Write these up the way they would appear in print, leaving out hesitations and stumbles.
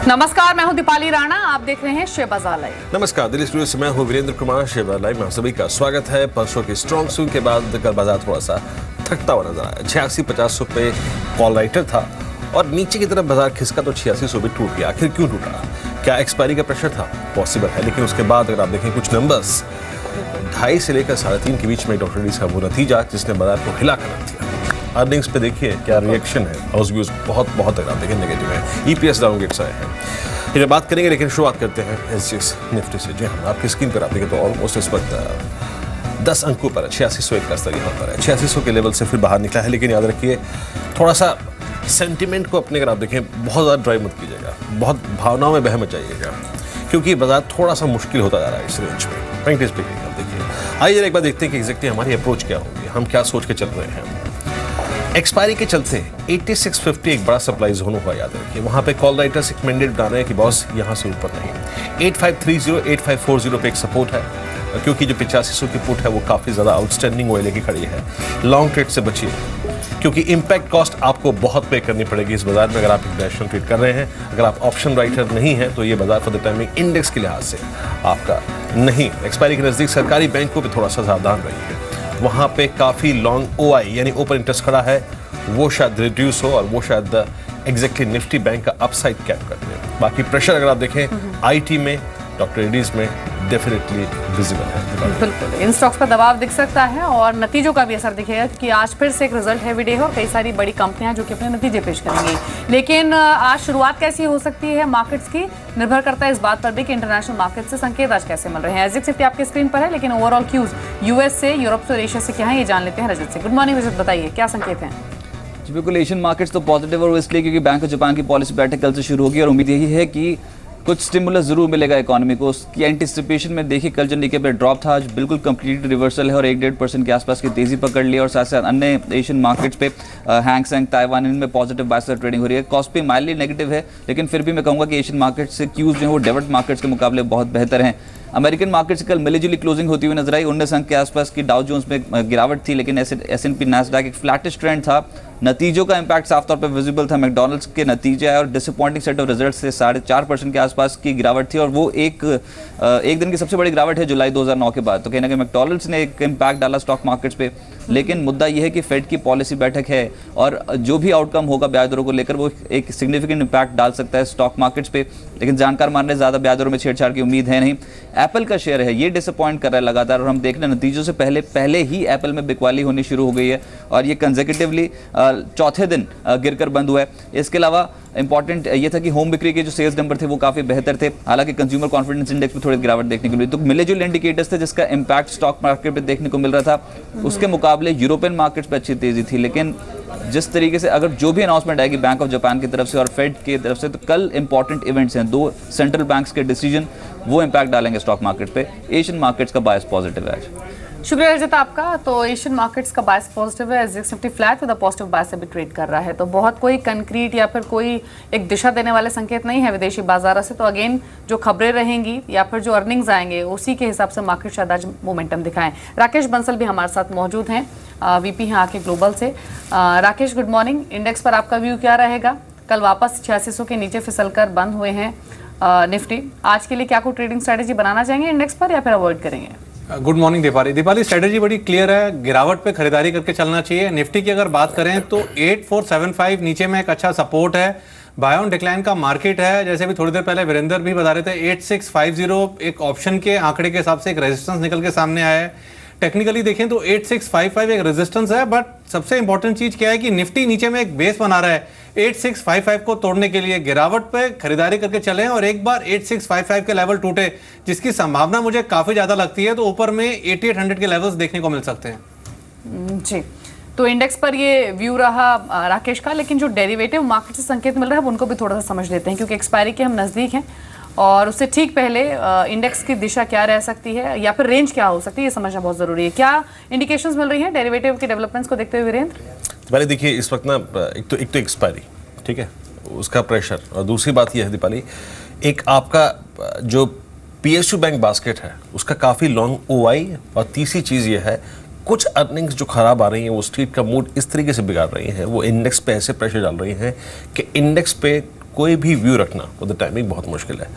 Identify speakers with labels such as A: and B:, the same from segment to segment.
A: नमस्कार, मैं हूं दीपाली राणा। आप देख रहे हैं शेयर बाजार लाइव।
B: नमस्कार, दिल्ली स्टूडियो से मैं हूं वीरेंद्र कुमार। शेयर बाजार लाइव में आप सभी का स्वागत है। परसों की स्ट्रॉन्ग स्विंग के बाद कल बाजार थोड़ा सा थकता हुआ नजर आया। 86-50 रुपए कॉल राइटर था और नीचे की तरफ बाजार खिसका तो 8600 भी टूट गया। आखिर क्यों टूटा? क्या एक्सपायरी का प्रेशर था? पॉसिबल है, लेकिन उसके बाद अगर आप देखें कुछ नंबर्स 2.5 से लेकर 3.5 के बीच में डॉक्टर रीज का वो नतीजा जिसने बाजार को हिला कर रख दिया। अर्निंग्स पे देखिए क्या रिएक्शन है। हाउस व्यूज बहुत अगर आप देखें नेगेटिव है। ईपीएस डाउनग्रेड्स आए हैं। फिर बात करेंगे, लेकिन शुरुआत करते हैं एसजीएक्स निफ्टी से। जी हाँ, आपकी स्क्रीन पर आप देखें तो ऑलमोस्ट इस वक्त 10 अंकों पर 8601 का स्तर यहाँ पर है। 8600 के लेवल से फिर बाहर निकला है, लेकिन याद रखिए थोड़ा सा सेंटिमेंट को अपने अगर आप देखें बहुत ज़्यादा ड्राइव मत कीजिएगा, बहुत भावनाओं में बह मत जाइएगा, क्योंकि बाजार थोड़ा सा मुश्किल होता जा रहा है इस रेंज में। फ्रैंकली स्पीकिंग आप देखिए। आइए जरा एक बार देखते हैं कि एग्जैक्टली हमारी अप्रोच क्या होगी, हम क्या सोच के चल रहे हैं। एक्सपायरी के चलते 8650 एक बड़ा सप्लाई जोन हुआ, याद रखिए। वहां पे कॉल राइटर्स एक मैंडेट बना रहे हैं कि बॉस यहां से ऊपर नहीं। 8530 8540 पे एक सपोर्ट है, क्योंकि जो 8500 की पुट है वो काफी ज्यादा आउटस्टैंडिंग ओएल की खड़ी है। लॉन्ग ट्रेड से बचिए, क्योंकि इंपैक्ट कॉस्ट आपको बहुत पे करनी पड़ेगी इस बाजार में अगर आप एक नेशनल ट्रेड कर रहे हैं। अगर आप ऑप्शन राइटर नहीं है तो ये बाजार फॉर द टाइमिंग इंडेक्स के लिहाज से आपका नहीं। एक्सपायरी के नजदीक सरकारी बैंकों पे थोड़ा सा सावधान रहिए। वहां पे काफी लॉन्ग ओआई यानी ओपन इंटरेस्ट खड़ा है, वो शायद रिड्यूस हो और वो शायद एग्जैक्टली निफ्टी बैंक का अपसाइड कैप कर दे। बाकी प्रेशर अगर आप देखें आईटी में, डॉक्टर रेड्डीज में डेफिनेटली विजिबल है।
A: बिल्कुल, इन स्टॉक्स पर दबाव दिख सकता है और नतीजों का भी असर दिखेगा, क्योंकि आज फिर से एक रिजल्ट हैवी डे है और कई सारी बड़ी कंपनियां जो कि अपने नतीजे पेश करेंगी। लेकिन आज शुरुआत कैसी हो सकती है मार्केट्स की, निर्भर करता है इस बात पर भी कि इंटरनेशनल मार्केट से संकेत आज कैसे मिल रहे हैं। एग्जिट निफ्टी आपके स्क्रीन पर है, लेकिन ओवरऑल क्यूज यूएस से, यूरोप से और एशिया से क्या है ये जान लेते हैं रजत से। गुड मॉर्निंग रजत, बताइए क्या संकेत हैं?
C: बिल्कुल, एशियन मार्केट्स तो पॉजिटिव और इसलिए क्योंकि बैंक ऑफ जापान की पॉलिसी बैठक कल से शुरू होगी और उम्मीद यही है कि कुछ स्टिमुलस जरूर मिलेगा इकोनॉमी को। उसकी एंटिसिपेशन में देखिए कल जो निके पे ड्रॉप था आज बिल्कुल कंप्लीट रिवर्सल है और 1-1.5% के आसपास की तेजी पकड़ ली और साथ साथ अन्य एशियन मार्केट्स पे हैंग सेंग, ताइवान, इनमें पॉजिटिव बाय साइड ट्रेडिंग हो रही है। कॉस्ट पे माइल्डली नेगेटिव है, लेकिन फिर भी मैं कहूँगा कि एशियन मार्केट्स से क्यूज जो है वो डेवलप्ड मार्केट्स के मुकाबले बहुत बेहतर हैं। अमेरिकन मार्केट्स कल मिलीजुली क्लोजिंग होती हुई नजर आई। 19 अंक के आसपास की डाउ जोन्स में गिरावट थी, लेकिन S&P नैस्डैक एक फ्लैटिश ट्रेंड था। नतीजों का इंपैक्ट साफ तौर पर विजिबल था। मैकडॉनल्ड्स के नतीजे आए और डिसअपॉइंटिंग सेट ऑफ रिजल्ट्स से 4.5% के आसपास की गिरावट थी और वो एक दिन की सबसे बड़ी गिरावट है जुलाई 2009 के बाद। तो कहीं ना कहीं मैकडॉनल्ड्स ने एक इम्पैक्ट डाला स्टॉक मार्केट्स पे। लेकिन मुद्दा यह है कि फेड की पॉलिसी बैठक है और जो भी आउटकम होगा ब्याज दरों को लेकर वो एक सिग्निफिकेंट इम्पैक्ट डाल सकता है स्टॉक मार्केट्स पे। लेकिन जानकार मान रहे ज़्यादा ब्याज दरों में छेड़छाड़ की उम्मीद है नहीं। एप्पल का शेयर है ये डिसअपॉइंट कर रहा है लगातार और हम देख रहे हैं नतीजों से पहले ही एप्पल में बिकवाली होनी शुरू हो गई है और ये कंसेक्यूटिवली चौथे दिन गिरकर बंद हुआ है। इसके अलावा इंपॉर्टेंट ये था कि होम बिक्री के जो सेल्स नंबर थे वो काफी बेहतर थे, हालांकि कंज्यूमर कॉन्फिडेंस इंडेक्स में थोड़ी गिरावट देखने को मिली। तो मिले जुले इंडिकेटर्स थे जिसका इंपैक्ट स्टॉक मार्केट पे देखने को मिल रहा था। उसके मुकाबले यूरोपियन मार्केट्स पे अच्छी तेजी थी, लेकिन जिस तरीके से अगर जो भी अनाउंसमेंट आएगी बैंक ऑफ जापान की तरफ से और फेड की तरफ से, तो कल इंपॉर्टेंट इवेंट्स हैं, 2 सेंट्रल बैंक्स के डिसीजन वो इंपैक्ट डालेंगे स्टॉक मार्केट पे। एशियन मार्केट्स का बायस पॉजिटिव है आज।
A: शुक्रिया रजत आपका। तो एशियन मार्केट्स का बायस पॉजिटिव है। Exit Nifty flat with a positive bias से भी ट्रेड कर रहा है, तो बहुत कोई कंक्रीट या फिर कोई एक दिशा देने वाले संकेत नहीं है विदेशी बाजारों से। तो अगेन जो खबरें रहेंगी या फिर जो अर्निंग्स आएंगे उसी के हिसाब से मार्केट शायद आज मोमेंटम दिखाएं। राकेश बंसल भी हमारे साथ मौजूद हैं, वीपी हैं आके ग्लोबल से। Rakesh good morning. इंडेक्स पर आपका व्यू क्या रहेगा? कल वापस 8600 के नीचे फिसलकर बंद हुए हैं निफ्टी। आज के लिए क्या कोई ट्रेडिंग स्ट्रेटेजी बनाना चाहेंगे इंडेक्स पर या फिर अवॉइड करेंगे?
D: Good morning Deepali. स्ट्रेटेजी बड़ी क्लियर है, गिरावट पे खरीदारी करके चलना चाहिए। निफ्टी की अगर बात करें तो 8475 नीचे में एक अच्छा सपोर्ट है। बाय ऑन डिक्लाइन का मार्केट है, जैसे भी थोड़ी देर पहले वीरेंद्र भी बता रहे थे। 8650 एक ऑप्शन के आंकड़े के हिसाब से एक रेजिस्टेंस निकल के सामने आया है। टेक्निकली देखें तो 8655 एक रेजिस्टेंस है, बट सबसे इंपॉर्टेंट चीज क्या है कि निफ्टी नीचे में एक बेस बना रहा है 8655 को तोड़ने के लिए। गिरावट पे खरीदारी करके चलें और एक बार 8655 के लेवल टूटे, जिसकी संभावना मुझे काफी ज्यादा लगती है, तो ऊपर में 8800 के लेवल्स देखने को मिल सकते हैं।
A: जी, तो इंडेक्स पर ये व्यू रहा राकेश का, लेकिन जो डेरिवेटिव मार्केट से संकेत मिल रहा है उनको भी थोड़ा सा समझ लेते हैं, क्योंकि एक्सपायरी के हम नजदीक हैं और उससे ठीक पहले इंडेक्स की दिशा क्या रह सकती है या फिर रेंज क्या हो सकती है ये समझना बहुत जरूरी है। क्या इंडिकेशंस मिल रही हैं डेरिवेटिव के डेवलपमेंट्स को देखते हुए वीरेंद्र?
B: दीपाली देखिए इस वक्त ना एक तो एक्सपायरी, ठीक है, उसका प्रेशर, और दूसरी बात यह है दीपाली, एक आपका जो पीएसयू बैंक बास्केट है उसका काफ़ी लॉन्ग ओआई, और तीसरी चीज़ ये है कुछ अर्निंग्स जो खराब आ रही हैं वो स्ट्रीट का मूड इस तरीके से बिगाड़ रही हैं, वो इंडेक्स पे ऐसे प्रेशर डाल रही हैं कि इंडेक्स पे कोई भी व्यू रखना वो द टाइमिंग बहुत मुश्किल है।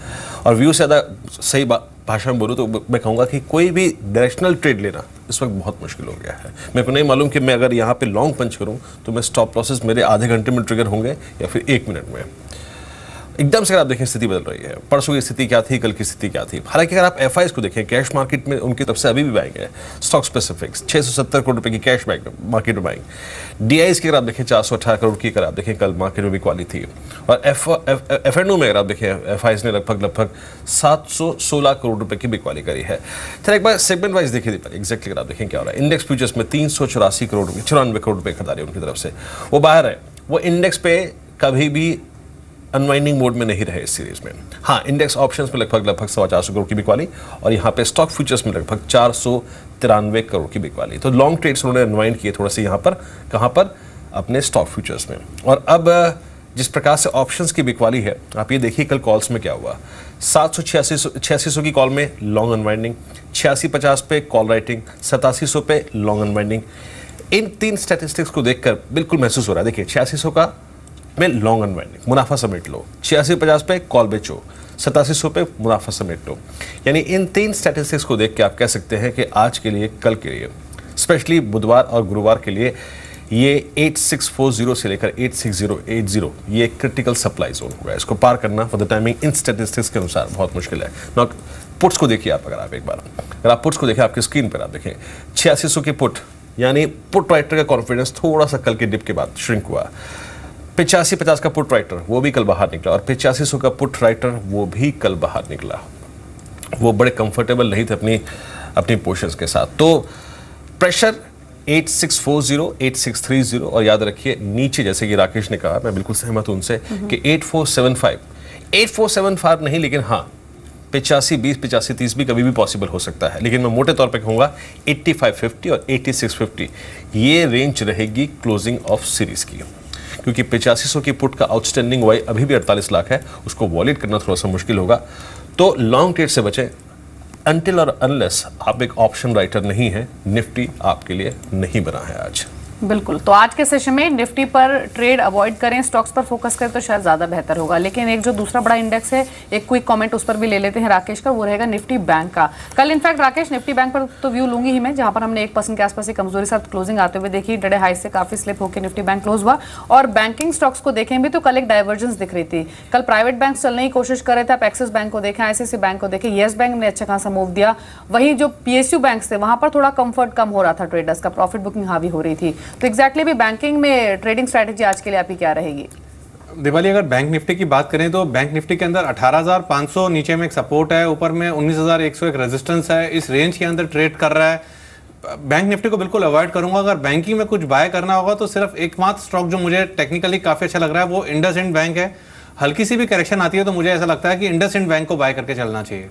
B: और व्यू से ज़्यादा सही भाषा में बोलूँ तो मैं कहूँगा कि कोई भी डायरेक्शनल ट्रेड लेना इस वक्त बहुत मुश्किल हो गया है। मेरे को नहीं मालूम कि मैं अगर यहाँ पे लॉन्ग पंच करूँ तो मैं स्टॉप लॉसेस मेरे आधे घंटे में ट्रिगर होंगे या फिर 1 मिनट में। एकदम से अगर आप देखें स्थिति बदल रही है, परसों की स्थिति क्या थी, कल की स्थिति क्या थी। हालांकि अगर आप एफआईज को देखें, कैश मार्केट में उनकी तरफ से अभी भी बाइंग है। स्टॉक स्पेसिफिक्स 670 करोड़ रुपए की कैश मार्केट में बाइंग। डीआईज की अगर आप देखें 418 करोड़ की अगर आप देखें कल मार्केट में भी क्वाली थी। और एफएनओ में अगर आप देखें एफआईज ने लगभग 716 करोड़ रुपए की बिकवाली करी है। फिर एक बार सेगमेंट वाइज देखिए एग्जैक्टली अगर आप देखें क्या हो रहा है। इंडेक्स फ्यूचर्स में 384 करोड़ रुपये 94 करोड़ रुपये खरीदारी उनकी तरफ से, वो बाहर है। वो इंडेक्स पे कभी भी अनवाइंडिंग मोड में नहीं रहे इस सीरीज में। हाँ, इंडेक्स ऑप्शंस में लगभग 450 करोड़ की बिकवाली और यहाँ पे स्टॉक फ्यूचर्स में लगभग 493 करोड़ की बिकवाली। तो लॉन्ग ट्रेड्स उन्होंने अनवाइंड किए थोड़ा से यहाँ पर, कहाँ पर, अपने स्टॉक फ्यूचर्स में। और अब जिस प्रकार से ऑप्शंस की बिकवाली है, आप ये देखिए कल कॉल्स में क्या हुआ। 786 की कॉल में लॉन्ग अनवाइंडिंग, 8650 पे कॉल राइटिंग, 8700 पे लॉन्ग अनवाइंडिंग। इन 3 स्टैटिस्टिक्स को देखकर बिल्कुल महसूस हो रहा है। देखिए 8600 का में लॉन्ग अनवाइंडिंग, मुनाफा समेट लो। 8650 पे कॉल बेचो, 8700 पे मुनाफा समेट लो। यानी इन 3 स्टैटिस्टिक्स को देख के आप कह सकते हैं कि आज के लिए, कल के लिए, स्पेशली बुधवार और गुरुवार के लिए ये 8640 से लेकर 86080 ये क्रिटिकल सप्लाई जोन होगा। इसको पार करना for the timing in statistics के अनुसार बहुत मुश्किल है। नॉट पुट्स को देखिए आप, अगर आप एक बार अगर आप पुट्स को देखें आपकी स्क्रीन पर, आप देखें 8600 के पुट, यानी पुट राइटर का कॉन्फिडेंस थोड़ा सा कल के डिप के बाद श्रिंक हुआ। 8550 का पुट राइटर वो भी कल बाहर निकला और 8500 का पुट राइटर वो भी कल बाहर निकला। वो बड़े कंफर्टेबल नहीं थे अपनी पोजीशंस के साथ। तो प्रेशर 8640, 8630 और याद रखिए नीचे, जैसे कि राकेश ने कहा, मैं बिल्कुल सहमत हूं उनसे कि 8475 नहीं, लेकिन हाँ 8520, 8530 भी कभी भी पॉसिबल हो सकता है। लेकिन मैं मोटे तौर पे कहूँगा 8550 और 8650 ये रेंज रहेगी क्लोजिंग ऑफ सीरीज की, क्योंकि 8500 की पुट का आउटस्टैंडिंग वाई अभी भी 48 लाख है, उसको वॉलेट करना थोड़ा सा मुश्किल होगा। तो लॉन्ग ट्रेड से बचें अनटिल और अनलेस आप एक ऑप्शन राइटर नहीं है। निफ्टी आपके लिए नहीं बना है आज।
A: बिल्कुल, तो आज के सेशन में निफ्टी पर ट्रेड अवॉइड करें, स्टॉक्स पर फोकस करें तो शायद ज़्यादा बेहतर होगा। लेकिन एक जो दूसरा बड़ा इंडेक्स है, एक क्विक कमेंट उस पर भी ले लेते हैं राकेश का, वो रहेगा निफ्टी बैंक का। कल इनफैक्ट राकेश निफ्टी बैंक पर तो व्यू लूंगी ही मैं, जहां पर हमने 1% के आसपास की कमजोरी साथ क्लोजिंग आते हुए देखी। डे हाई से काफी स्लिप होकर निफ्टी बैंक क्लोज हुआ। और बैंकिंग स्टॉक्स को देखें भी तो कल एक डाइवर्जेंस दिख रही थी। कल प्राइवेट बैंक चलने की कोशिश कर रहे थे, आप एक्सिस बैंक को देखें, आईसीआईसीआई बैंक को देखें, येस बैंक ने अच्छा खासा मूव दिया। वहीं जो पीएसयू बैंक थे वहां पर थोड़ा कंफर्ट कम हो रहा था, ट्रेडर्स का प्रॉफिट बुकिंग हावी हो रही थी। तो एग्जैक्टली भी बैंकिंग में ट्रेडिंग स्ट्रैटेजी आज के लिए आपकी क्या रहेगी?
D: दिवाली, अगर बैंक निफ्टी की बात करें तो बैंक निफ्टी के अंदर 18,500 नीचे में एक सपोर्ट है, ऊपर में 19,100 एक रेजिस्टेंस है। इस रेंज के अंदर ट्रेड कर रहा है। बैंक निफ्टी को बिल्कुल अवॉइड करूंगा। अगर बैंकिंग में कुछ बाय करना होगा तो सिर्फ एकमात्र स्टॉक जो मुझे टेक्निकली काफी अच्छा लग रहा है वो इंडसइंड बैंक है। हल्की सी भी करेक्शन आती है तो मुझे ऐसा लगता है कि इंडसइंड बैंक को बाय करके चलना चाहिए।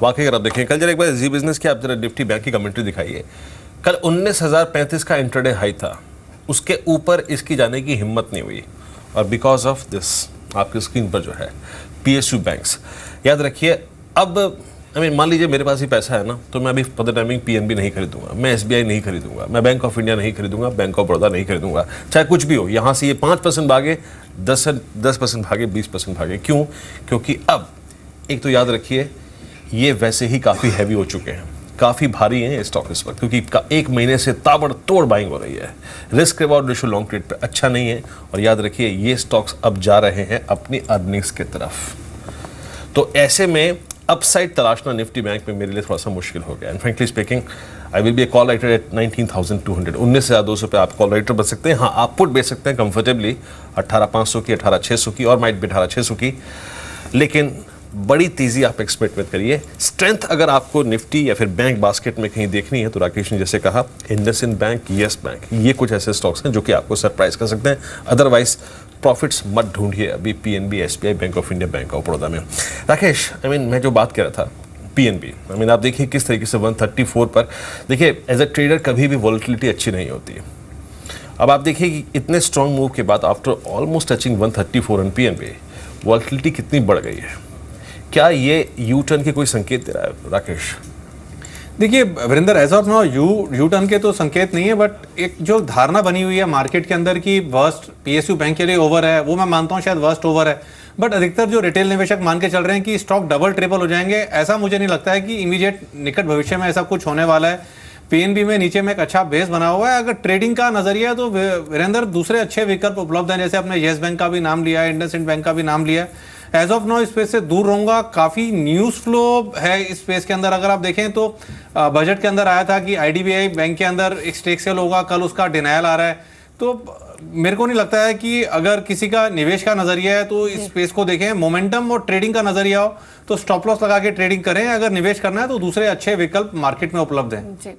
B: वाकई अगर आप देखें, कल जरा एक बार जी बिजनेस की आप जरा निफ्टी बैंक की कमेंट्री दिखाइए। कल 19,035 का इंट्राडे हाई था, उसके ऊपर इसकी जाने की हिम्मत नहीं हुई। और बिकॉज ऑफ दिस आपकी स्क्रीन पर जो है पीएसयू बैंक्स, याद रखिए अब मान लीजिए मेरे पास ही पैसा है ना, तो मैं अभी फॉर द टाइमिंग पीएनबी नहीं खरीदूंगा, मैं एसबीआई नहीं खरीदूंगा, मैं बैंक ऑफ इंडिया नहीं खरीदूंगा, बैंक ऑफ बड़ौदा नहीं खरीदूंगा, चाहे कुछ भी हो। यहाँ से ये 5% भागे, 10% भागे, 20% भागे। क्यों? क्योंकि अब एक तो याद रखिए ये वैसे ही काफ़ी हैवी हो चुके हैं, काफ़ी भारी हैं ये स्टॉक इस वक्त, क्योंकि एक महीने से ताबड़तोड़ बाइंग हो रही है। Risk reward ratio long trade पे अच्छा नहीं है। और याद रखिए ये स्टॉक्स अब जा रहे हैं अपनी अर्निंग्स की तरफ। तो ऐसे में अपसाइड तलाशना निफ्टी बैंक में मेरे लिए थोड़ा सा मुश्किल हो गया। And frankly speaking I will be A call writer eight 19,200, 19,200 पे आप कॉल राइटर बन सकते हैं। हाँ, आप पुट बेच सकते हैं कंफर्टेबली 18,500 की, 18,600 की और माइट भी 18,600 की, लेकिन बड़ी तेजी आप एक्सपेक्ट मत करिए। स्ट्रेंथ अगर आपको निफ्टी या फिर बैंक बास्केट में कहीं देखनी है तो राकेश ने जैसे कहा इंडसइंड बैंक, येस बैंक, ये कुछ ऐसे स्टॉक्स हैं जो कि आपको सरप्राइज कर सकते हैं। अदरवाइज प्रॉफिट्स मत ढूंढिए अभी PNB, SBI, bank of India, bank of Baroda में। राकेश, मैं जो बात कर रहा था पीएनबी, आप देखिए किस तरीके से 134 पर, देखिए एज अ ट्रेडर कभी भी वॉलेटिलिटी अच्छी नहीं होती है। अब आप देखिए कि इतने स्ट्रॉन्ग मूव के बाद after almost touching 134 on PNB, volatility कितनी बढ़ गई है। क्या ये यू टर्न के कोई संकेत दे रहा है राकेश?
D: देखिए Virendra, as of now U turn के तो संकेत नहीं है, बट एक जो धारणा बनी हुई है मार्केट के अंदर की वर्स्ट पीएसयू बैंक के लिए ओवर है, वो मैं मानता हूँ शायद वर्स्ट ओवर है। बट अधिकतर जो रिटेल निवेशक मान के चल रहे हैं कि स्टॉक डबल ट्रिपल हो जाएंगे, ऐसा मुझे नहीं लगता है कि इमीडिएट निकट भविष्य में ऐसा कुछ होने वाला है। पीएनबी में नीचे में एक अच्छा बेस बना हुआ है। अगर ट्रेडिंग का नजरिया है तो वीरेंद्र दूसरे अच्छे विकल्प उपलब्ध हैं, जैसे आपने येस बैंक का भी नाम लिया है, इंडसइंड बैंक का भी नाम लिया है। एज ऑफ नाउ स्पेस से दूर रहूंगा। काफी न्यूज फ्लो है इस स्पेस के अंदर। अगर आप देखें तो बजट के अंदर आया था कि आईडीबीआई बैंक के अंदर एक स्टेक सेल होगा, कल उसका डिनायल आ रहा है। तो मेरे को नहीं लगता है कि अगर किसी का निवेश का नजरिया है तो इस स्पेस को देखें। मोमेंटम और ट्रेडिंग का नजरिया हो तो स्टॉप लॉस लगा के ट्रेडिंग करें। अगर निवेश करना है तो दूसरे अच्छे विकल्प मार्केट में उपलब्ध हैं।
A: जी